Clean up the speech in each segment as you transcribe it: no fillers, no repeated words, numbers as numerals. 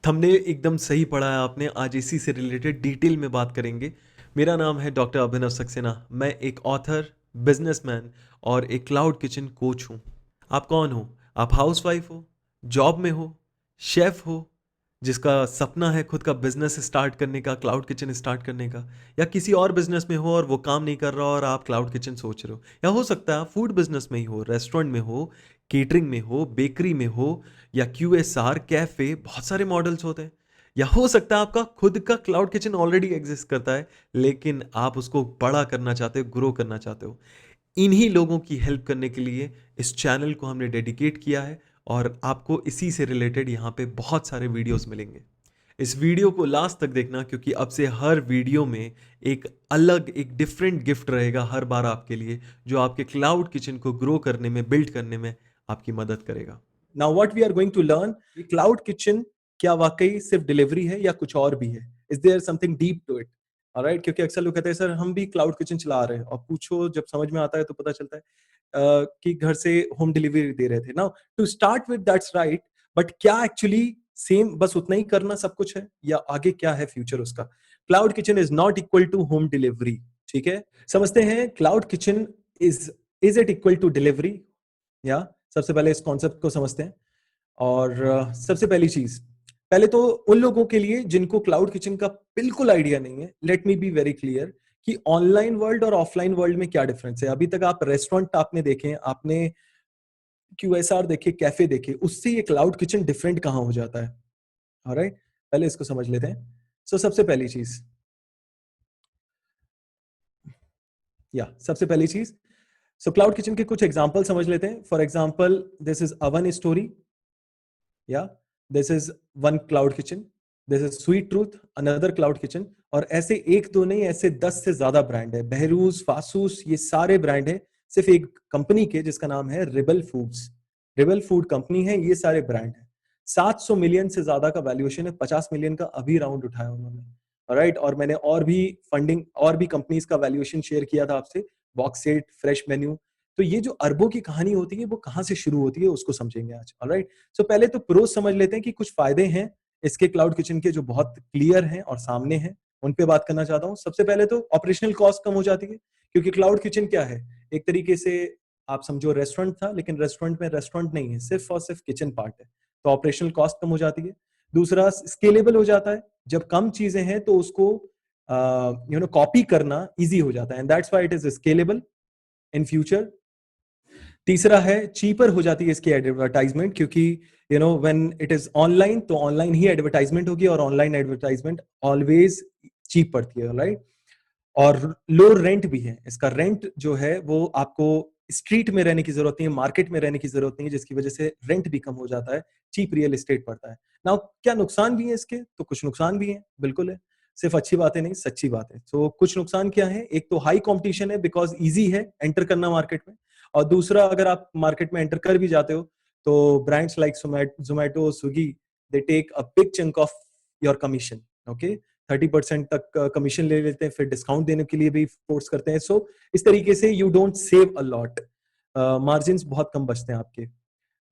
Thumbnail एकदम सही पढ़ा है आपने। आज इसी से रिलेटेड डिटेल में बात करेंगे। मेरा नाम है डॉक्टर अभिनव सक्सेना। मैं एक ऑथर, बिजनेसमैन और एक क्लाउड किचन कोच हूँ। आप कौन हो? आप हाउसवाइफ हो, जॉब में हो, शेफ हो, जिसका सपना है खुद का बिजनेस स्टार्ट करने का, क्लाउड किचन स्टार्ट करने का, या किसी और बिजनेस में हो और वो काम नहीं कर रहा और आप क्लाउड किचन सोच रहे हो, या हो सकता है आप फूड बिजनेस में ही हो, रेस्टोरेंट में हो, केटरिंग में हो, बेकरी में हो, या QSR कैफे, बहुत सारे मॉडल्स होते हैं। या हो सकता है आपका खुद का क्लाउड किचन ऑलरेडी एग्जिस्ट करता है, लेकिन आप उसको बड़ा करना चाहते हो, ग्रो करना चाहते हो। इन्हीं लोगों की हेल्प करने के लिए इस चैनल को हमने डेडिकेट किया है, और आपको इसी से रिलेटेड यहाँ पे बहुत सारे वीडियोस मिलेंगे। इस वीडियो को लास्ट तक देखना, क्योंकि अब से हर वीडियो में एक अलग, एक डिफरेंट गिफ्ट रहेगा हर बार आपके लिए, जो आपके क्लाउड किचन को ग्रो करने में, बिल्ड करने में आपकी मदद करेगा। Now what we are going to learn, cloud kitchen क्या वाकई सिर्फ डिलीवरी है या कुछ और भी है? Is there something deep to it? Alright, क्योंकि अक्सर लोग कहते हैं सर हम भी क्लाउड किचन चला रहे हैं, और पूछो जब समझ में आता है तो पता चलता है कि घर से होम डिलीवरी दे रहे थे। Now to start with that's right, but क्या एक्चुअली सेम बस उतना ही करना सब कुछ है, या आगे क्या है फ्यूचर उसका? Cloud kitchen is not equal to home delivery. ठीक है, समझते हैं cloud kitchen is it equal to delivery, या सबसे पहले इस कॉन्सेप्ट को समझते हैं। और सबसे पहली चीज, पहले तो उन लोगों के लिए जिनको क्लाउड किचन का बिल्कुल आइडिया नहीं है, let me be very clear कि ऑनलाइन वर्ल्ड और ऑफलाइन वर्ल्ड में क्या डिफरेंस है। अभी तक आप रेस्टोरेंट आपने देखे, आपने QSR देखे, कैफे देखे, उससे ये क्लाउड किचन डिफरेंट कहां हो जाता है? ऑलराइट, पहले इसको समझ लेते हैं। सबसे पहली चीज, सबसे पहली चीज, क्लाउड किचन के कुछ एग्जांपल समझ लेते हैं। For example, this is Oven Story, या this is one cloud kitchen, this is Sweet Truth, another cloud kitchen. और ऐसे एक दो नहीं, ऐसे 10 से ज्यादा ब्रांड है। बहरूज, फासूस, ये सारे ब्रांड है सिर्फ एक कंपनी के, जिसका नाम है rebel foods. Rebel food company है, ये सारे ब्रांड है। 700 मिलियन से ज्यादा का वैल्यूएशन है, 50 मिलियन का अभी राउंड उठाया उन्होंने। राइट, और मैंने और भी फंडिंग, और भी कंपनीज का वैल्यूएशन शेयर किया था आपसे, बॉक्सेट, फ्रेश मेन्यू। तो ये जो अरबों की कहानी होती है, वो कहां से शुरू होती है उसको समझेंगे आज। ऑलराइट, पहले तो प्रोज समझ लेते हैं कि कुछ फायदे हैं इसके क्लाउड किचन के जो बहुत क्लियर हैं और सामने हैं, उन पे बात करना चाहता हूं। सबसे पहले तो ऑपरेशनल कॉस्ट कम हो जाती है, क्योंकि क्लाउड किचन क्या है, एक तरीके से आप समझो रेस्टोरेंट था, लेकिन रेस्टोरेंट में रेस्टोरेंट नहीं है, सिर्फ और सिर्फ किचन पार्ट है। तो ऑपरेशनल कॉस्ट कम हो जाती है। दूसरा, स्केलेबल हो जाता है। जब कम चीजें हैं तो उसको कॉपी करना इजी हो जाता है, and that's why it is scalable in future. तीसरा है, चीपर हो जाती है इसकी एडवर्टाइजमेंट, क्योंकि व्हेन इट इज ऑनलाइन, तो ऑनलाइन ही एडवर्टाइजमेंट होगी, और ऑनलाइन एडवर्टाइजमेंट ऑलवेज चीप पड़ती है। राइट, और लो रेंट भी है इसका। रेंट जो है वो आपको स्ट्रीट में रहने की जरूरत नहीं है, मार्केट में रहने की जरूरत नहीं है, जिसकी वजह से रेंट भी कम हो जाता है, चीप रियल एस्टेट पड़ता है। नाउ क्या नुकसान भी है इसके? तो कुछ नुकसान भी है, बिल्कुल है। सिर्फ अच्छी बातें नहीं, सच्ची बात है। तो कुछ नुकसान क्या है? एक तो हाई कंपटीशन है, बिकॉज इजी है एंटर करना मार्केट में। और दूसरा, अगर आप मार्केट में एंटर कर भी जाते हो, तो brands like Zomato, Swiggy, they take a big chunk of your commission. Okay, 30% तक कमीशन ले लेते हैं, फिर डिस्काउंट देने के लिए भी फोर्स करते हैं। सो इस तरीके से you don't save a lot, margin बहुत कम बचते हैं आपके।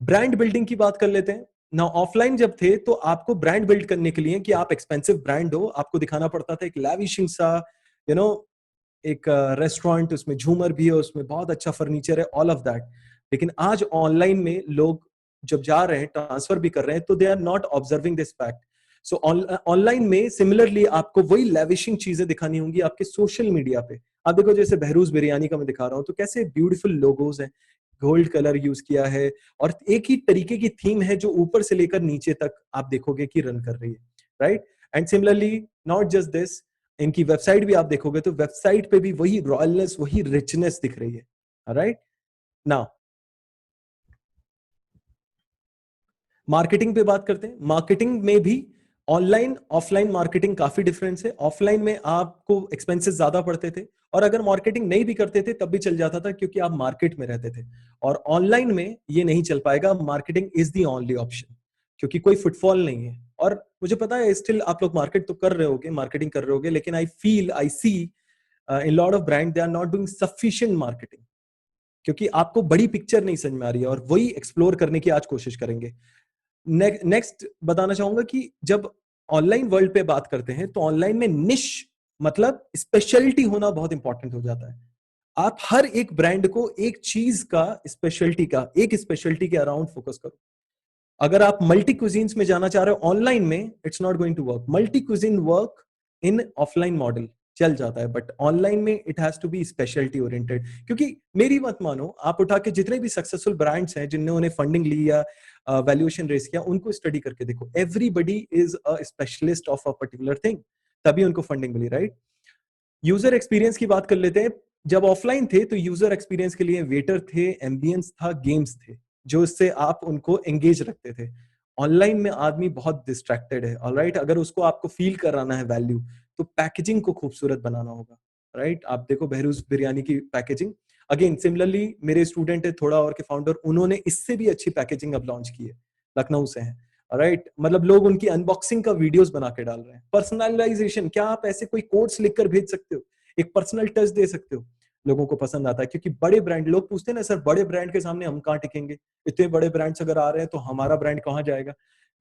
ब्रांड बिल्डिंग की बात कर लेते हैं ना। ऑफलाइन जब थे तो आपको ब्रांड बिल्ड करने के लिए, कि आप एक्सपेंसिव ब्रांड हो, आपको दिखाना पड़ता था एक लैविशिंग सा, यू नो एक रेस्टोरेंट, उसमें झूमर भी है, उसमें बहुत अच्छा फर्नीचर है, ऑल ऑफ दैट। लेकिन आज ऑनलाइन में लोग जब जा रहे हैं, ट्रांसफर भी कर रहे हैं, तो they are not observing this fact. So online में सिमिलरली आपको वही लेविशिंग चीजें दिखानी होंगी आपके सोशल मीडिया पे। आप देखो, जैसे बहरूज बिरयानी का मैं दिखा रहा हूं, तो कैसे ब्यूटीफुल लोगोज हैं, गोल्ड कलर यूज किया है, और एक ही तरीके की थीम है जो ऊपर से लेकर नीचे तक आप देखोगे कि रन कर रही है। Right, and similarly, not just this, इनकी वेबसाइट भी आप देखोगे तो वेबसाइट पे भी वही रॉयलनेस, वही रिचनेस दिख रही है। राइट, नाउ मार्केटिंग पे बात करते हैं। मार्केटिंग में भी ऑनलाइन ऑफलाइन मार्केटिंग काफी डिफरेंस है। ऑफलाइन में आपको एक्सपेंसेस ज्यादा पड़ते थे, और अगर मार्केटिंग नहीं भी करते थे तब भी चल जाता था, क्योंकि आप मार्केट में रहते थे। और ऑनलाइन में ये नहीं चल पाएगा, marketing is the only option, क्योंकि कोई फुटफॉल नहीं है। और मुझे पता है स्टिल आप लोग मार्केट तो कर रहे होगे, मार्केटिंग कर रहे होगे, लेकिन I feel, I see in lot of brand they are not doing sufficient marketing, क्योंकि आपको बड़ी पिक्चर नहीं समझ में आ रही है, और वही एक्सप्लोर करने की आज कोशिश करेंगे। नेक्स्ट बताना चाहूंगा कि जब ऑनलाइन वर्ल्ड पे बात करते हैं तो ऑनलाइन में निश मतलब स्पेशलिटी होना बहुत इंपॉर्टेंट हो जाता है। आप हर एक ब्रांड को एक चीज का एक स्पेशलिटी के अराउंड फोकस करो। अगर आप मल्टी क्विजीन्स में जाना चाह रहे हो ऑनलाइन में, it's not going to work. Multi cuisine work in offline model चल जाता है, बट ऑनलाइन में it has to be speciality oriented. क्योंकि मेरी मत मानो, आप उठा के जितने भी सक्सेसफुल ब्रांड्स हैं जिन्होंने फंडिंग ली या वैल्यूएशन रेस किया, उनको स्टडी करके देखो, everybody is a specialist of a particular thing, तभी उनको फंडिंग मिली, राइट? यूजर एक्सपीरियंस की बात कर लेते हैं। जब ऑफलाइन थे तो यूजर एक्सपीरियंस के लिए वेटर थे, एम्बियंस था, गेम्स थे, जो इससे आप उनको एंगेज रखते थे। ऑनलाइन में आदमी बहुत डिस्ट्रैक्टेड है, ऑलराइट? अगर उसको आपको फील कराना है वैल्यू, तो पैकेजिंग को खूबसूरत बनाना होगा, राइट? आप देखो बहरूज बिरयानी की पैकेजिंग, अगेन सिमिलरली मेरे स्टूडेंट है थोड़ा और के फाउंडर, उन्होंने इससे भी अच्छी पैकेजिंग अब लॉन्च की है, लखनऊ से है, राइट? मतलब लोग उनकी अनबॉक्सिंग का वीडियोस बना के डाल रहे हैं। पर्सनलाइजेशन, क्या आप ऐसे कोई कोड्स लिखकर भेज सकते हो, एक पर्सनल टच दे सकते हो? लोगों को पसंद आता है, क्योंकि बड़े ब्रांड, लोग पूछते हैं ना सर बड़े ब्रांड के सामने हम कहाँ टिकेंगे, इतने बड़े ब्रांड्स अगर आ रहे हैं तो हमारा ब्रांड कहाँ जाएगा?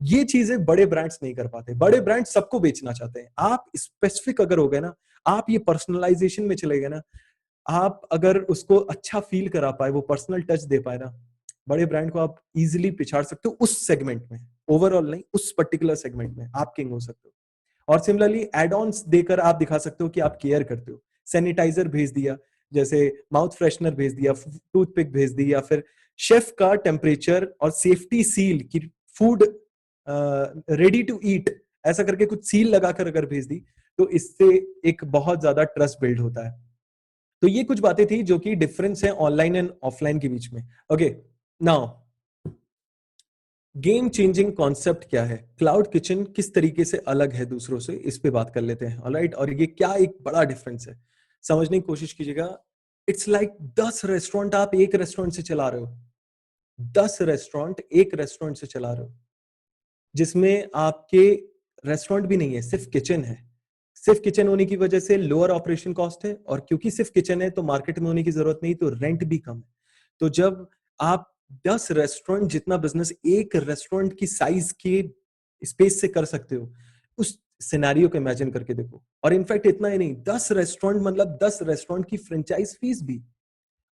ये चीजें बड़े ब्रांड्स नहीं कर पाते। बड़े ब्रांड सबको बेचना चाहते हैं। आप स्पेसिफिक अगर हो गए ना, आप ये पर्सनलाइजेशन में चले गए ना, आप अगर उसको अच्छा फील करा पाए, वो पर्सनल टच दे पाए ना, बड़े ब्रांड को आप इजीली पिछाड़ सकते हो उस सेगमेंट में, ओवरऑल नहीं, उस पर्टिकुलर सेगमेंट में आप किंग हो सकते हो। और सिमिलरली एड ऑन्स देकर आप दिखा सकते हो कि आप केयर करते हो। सैनिटाइजर भेज दिया, जैसे माउथ फ्रेशनर भेज दिया, टूथपिक भेज दी, या फिर शेफ का टेम्परेचर और सेफ्टी सील की फूड रेडी टू ईट, ऐसा करके कुछ सील लगाकर अगर भेज दी, तो इससे एक बहुत ज्यादा ट्रस्ट बिल्ड होता है। तो ये कुछ बातें थी जो कि डिफरेंस है ऑनलाइन एंड ऑफलाइन के बीच में। Okay, now game changing concept क्या है, क्लाउड किचन किस तरीके से अलग है दूसरों से, इस पे बात कर लेते हैं, ऑलराइट? और ये क्या एक बड़ा डिफरेंस है, समझने की कोशिश कीजिएगा। इट्स लाइक 10 रेस्टोरेंट आप एक रेस्टोरेंट से चला रहे हो, 10 रेस्टोरेंट एक रेस्टोरेंट से चला रहे हो, जिसमें आपके रेस्टोरेंट भी नहीं है, सिर्फ किचन है। सिर्फ किचन होने की वजह से लोअर ऑपरेशन कॉस्ट है, और क्योंकि सिर्फ किचन है तो मार्केट में होने की जरूरत नहीं, तो रेंट भी कम है। तो जब आप 10 रेस्टोरेंट जितना बिजनेस एक रेस्टोरेंट की साइज के स्पेस से कर सकते हो, उस सिनेरियो को इमेजिन करके देखो। और इनफैक्ट इतना ही नहीं, 10 रेस्टोरेंट मतलब 10 रेस्टोरेंट की फ्रेंचाइज फीस भी,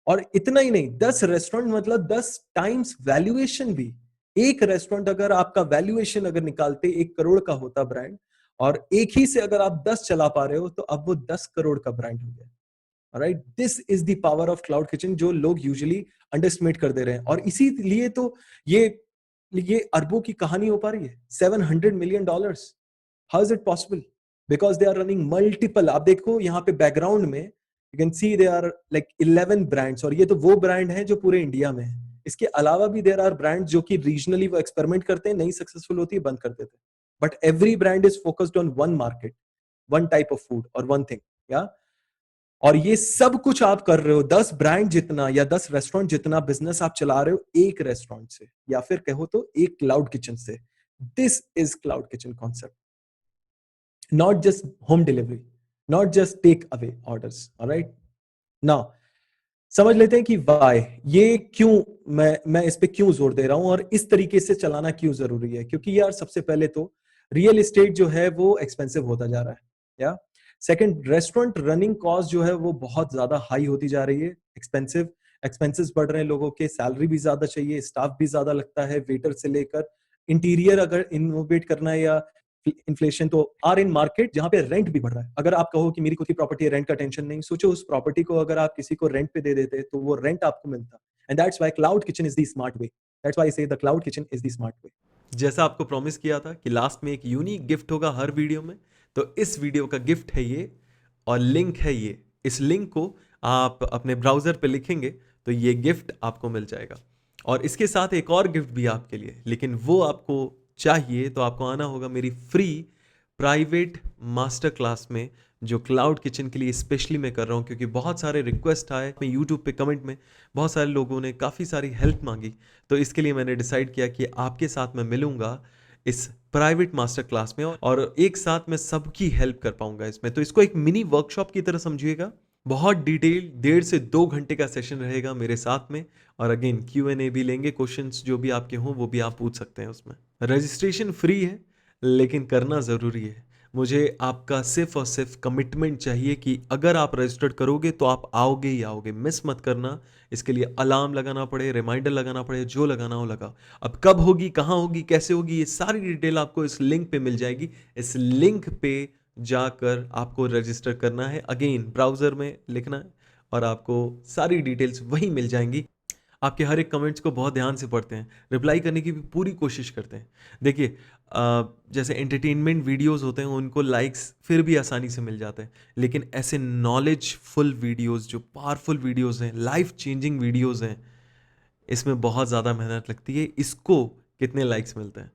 और इतना ही नहीं, 10 रेस्टोरेंट मतलब 10 टाइम्स वैल्यूएशन भी। एक रेस्टोरेंट अगर आपका वैल्यूएशन अगर निकालते 1 करोड़ का होता ब्रांड, और एक ही से अगर आप 10 चला पा रहे हो, तो अब वो 10 करोड़ का ब्रांड हो गया, right? This is the power of cloud kitchen, जो लोग यूजुअली अंडरस्टिमेट कर दे रहे हैं। और इसीलिए तो ये अरबों की कहानी हो पा रही है, $700 million। How is it possible? Because they are running multiple, आप देखो यहाँ पे बैकग्राउंड में you can see they are like 11 brands, और ये तो वो ब्रांड है जो पूरे इंडिया में है। इसके अलावा भी देर आर ब्रांड जो कि रीजनली वो एक्सपेरिमेंट करते हैं, नहीं सक्सेसफुल होती है, बंद कर देते हैं, but every brand is focused on one market, one type of food और वन थिंग, या? और ये सब कुछ आप कर रहे हो, 10 ब्रांड जितना या 10 रेस्टोरेंट जितना बिजनेस आप चला रहे हो एक रेस्टोरेंट से, या फिर कहो तो एक क्लाउड किचन से। This is cloud kitchen concept, not just home delivery, not just take away orders, all right? Now समझ लेते हैं कि वाई, ये क्यों मैं इस पे क्यों जोर दे रहा हूं, और इस तरीके से चलाना क्यों जरूरी है। क्योंकि यार सबसे पहले तो रियल एस्टेट जो है वो एक्सपेंसिव होता जा रहा है, या सेकंड, रेस्टोरेंट रनिंग कॉस्ट जो है वो बहुत ज्यादा हाई होती जा रही है, एक्सपेंसेस बढ़ रहे हैं, लोगों के सैलरी भी ज्यादा चाहिए, स्टाफ भी ज्यादा लगता है, वेटर से लेकर इंटीरियर अगर इनोवेट करना है, या इन्फ्लेशन तो आर इन मार्केट, जहां पे रेंट भी बढ़ रहा है। अगर आप कहो कि मेरी खुद की प्रॉपर्टी है, रेंट का टेंशन नहीं, सोचो उस प्रॉपर्टी को अगर आप किसी को रेंट पे दे देते तो वो रेंट आपको मिलता। And that's why cloud kitchen is the smart way, that's why I say the cloud kitchen is the smart way. जैसा आपको प्रॉमिस किया था कि लास्ट में एक यूनिक गिफ्ट होगा हर वीडियो में, तो इस वीडियो का गिफ्ट है ये, और लिंक है ये। इस लिंक को आप अपने ब्राउजर पे लिखेंगे तो ये गिफ्ट आपको मिल जाएगा। और इसके साथ एक और गिफ्ट भी आपके लिए, लेकिन वो आपको चाहिए तो आपको आना होगा मेरी फ्री प्राइवेट मास्टर क्लास में, जो क्लाउड किचन के लिए स्पेशली मैं कर रहा हूँ, क्योंकि बहुत सारे रिक्वेस्ट आए, मैं यूट्यूब पे कमेंट में बहुत सारे लोगों ने काफ़ी सारी हेल्प मांगी, तो इसके लिए मैंने डिसाइड किया कि आपके साथ मैं मिलूंगा इस प्राइवेट मास्टर क्लास में, और एक साथ मैं सबकी हेल्प कर पाऊंगा इसमें। तो इसको एक मिनी वर्कशॉप की तरह समझिएगा, बहुत डिटेल 1.5 से 2 घंटे का सेशन रहेगा मेरे साथ में, और अगेन Q&A भी लेंगे, क्वेश्चंस जो भी आपके हों वो भी आप पूछ सकते हैं उसमें। रजिस्ट्रेशन फ्री है, लेकिन करना ज़रूरी है। मुझे आपका सिर्फ़ और सिर्फ़ कमिटमेंट चाहिए कि अगर आप रजिस्टर्ड करोगे तो आप आओगे ही आओगे, मिस मत करना। इसके लिए अलार्म लगाना पड़े, रिमाइंडर लगाना पड़े, जो लगाना हो लगाओ। अब कब होगी, कहाँ होगी, कैसे होगी, ये सारी डिटेल आपको इस लिंक पे मिल जाएगी। इस लिंक पे जाकर आपको रजिस्टर करना है, अगेन ब्राउज़र में लिखना है और आपको सारी डिटेल्स वहीं मिल जाएँगी। आपके हर एक कमेंट्स को बहुत ध्यान से पढ़ते हैं, रिप्लाई करने की भी पूरी कोशिश करते हैं। देखिए जैसे एंटरटेनमेंट वीडियोस होते हैं उनको लाइक्स फिर भी आसानी से मिल जाते हैं, लेकिन ऐसे नॉलेजफुल वीडियोस जो पावरफुल वीडियोस हैं, लाइफ चेंजिंग वीडियोस हैं, इसमें बहुत ज़्यादा मेहनत लगती है। इसको कितने लाइक्स मिलते हैं?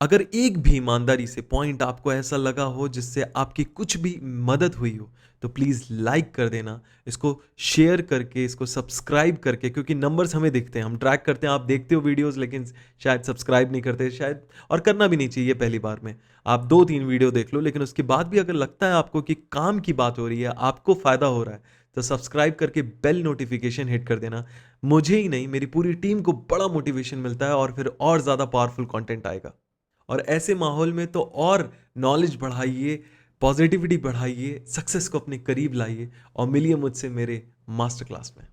अगर एक भी ईमानदारी से पॉइंट आपको ऐसा लगा हो जिससे आपकी कुछ भी मदद हुई हो, तो प्लीज़ लाइक कर देना, इसको शेयर करके, इसको सब्सक्राइब करके, क्योंकि नंबर्स हमें दिखते हैं, हम ट्रैक करते हैं। आप देखते हो वीडियोस लेकिन शायद सब्सक्राइब नहीं करते, शायद, और करना भी नहीं चाहिए पहली बार में। आप 2-3 वीडियो देख लो, लेकिन उसके बाद भी अगर लगता है आपको कि काम की बात हो रही है, आपको फ़ायदा हो रहा है, तो सब्सक्राइब करके बेल नोटिफिकेशन हिट कर देना। मुझे ही नहीं, मेरी पूरी टीम को बड़ा मोटिवेशन मिलता है और फिर और ज़्यादा पावरफुल कंटेंट आएगा। और ऐसे माहौल में तो और नॉलेज बढ़ाइए, पॉजिटिविटी बढ़ाइए, सक्सेस को अपने करीब लाइए और मिलिए मुझसे मेरे मास्टर क्लास में।